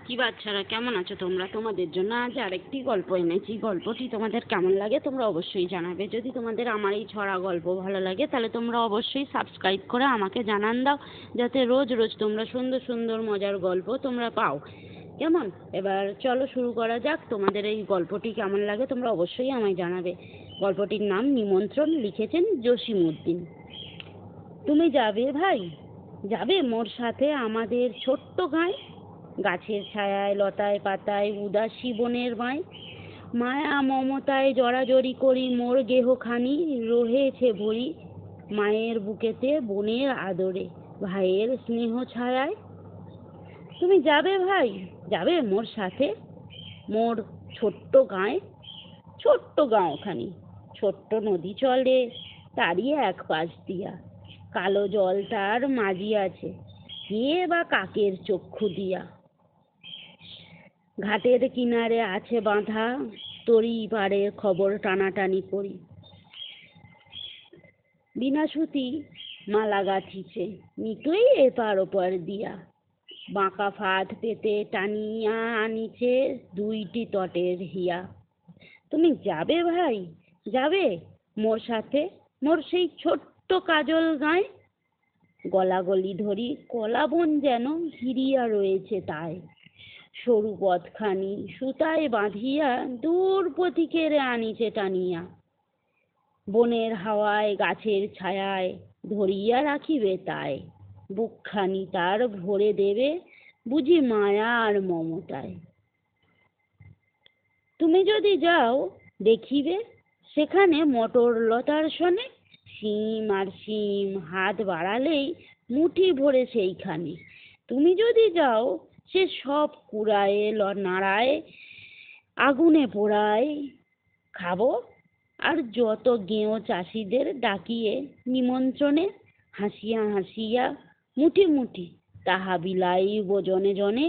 কি বাচ্চারা, কেমন আছো তোমরা? তোমাদের জন্য আজ আরেকটি গল্প এনেছি। গল্পটি তোমাদের কেমন লাগে তোমরা অবশ্যই জানাবে। যদি তোমাদের আমার এই ছড়া গল্প ভালো লাগে তাহলে তোমরা অবশ্যই সাবস্ক্রাইব করে আমাকে জানান দাও, যাতে রোজ রোজ তোমরা সুন্দর সুন্দর মজার গল্প তোমরা পাও। কেমন? এবার চলো শুরু করা যাক। তোমাদের এই গল্পটি কেমন লাগে তোমরা অবশ্যই আমায় জানাবে। গল্পটির নাম নিমন্ত্রণ, লিখেছেন জসিমউদ্দিন। তুমি যাবে ভাই, যাবে মোর সাথে আমাদের ছোট্ট গাঁয়ে? গাছের ছায়ায় লতায় পাতায় উদাসী বনের মায়, মায়া মমতায় জড়াজড়ি করি মোর গেহখানি রহেছে ভরি, মায়ের বুকেতে বোনের আদরে ভাইয়ের স্নেহ ছায়ায়। তুমি যাবে ভাই, যাবে মোর সাথে মোর ছোট্ট গাঁয়ে? ছোট্ট গাঁওখানি, ছোট্ট নদী চলে তারই এক পাশ দিয়া, কালো জল তার মাঝি আছে কে বা কাকের চক্ষু দিয়া। ঘাটের কিনারে আছে বাঁধা তরি পাড়ের খবর টানাটানি করি, বিনা সুতি মালা গাঁথিছে নিতই এপার ওপার দিয়া, বাঁকা ফাঁদ পেতে টানিয়া আনিছে দুইটি তটের হিয়া। তুমি যাবে ভাই, যাবে মোর সাথে মোর সেই ছোট্ট কাজল গাঁয়ে? গলাগলি ধরি কলা বন যেন ঘিরিয়া রয়েছে তাই, সরু পথখানি সুতায় বাঁধিয়া দূর পথিকেরে আনিছে টানিয়া, বনের হাওয়ায় গাছের ছায়ায় ধরিয়া রাখিবে তাই, বুকখানি তার ভরে দেবে বুঝি মায়া আর মমতায়। তুমি যদি যাও দেখিবে সেখানে মটর লতার শোনে, শিম আর শিম হাত বাড়ালেই মুঠি ভরে সেইখানে। তুমি যদি যাও সে সব কুড়ায় নাড়ায় আগুনে পোড়ায় খাবো, আর যত গেঁয়ো চাষিদের ডাকিয়ে নিমন্ত্রণে হাসিয়া হাসিয়া মুঠি মুঠি তাহা বিলাইব জনে জনে।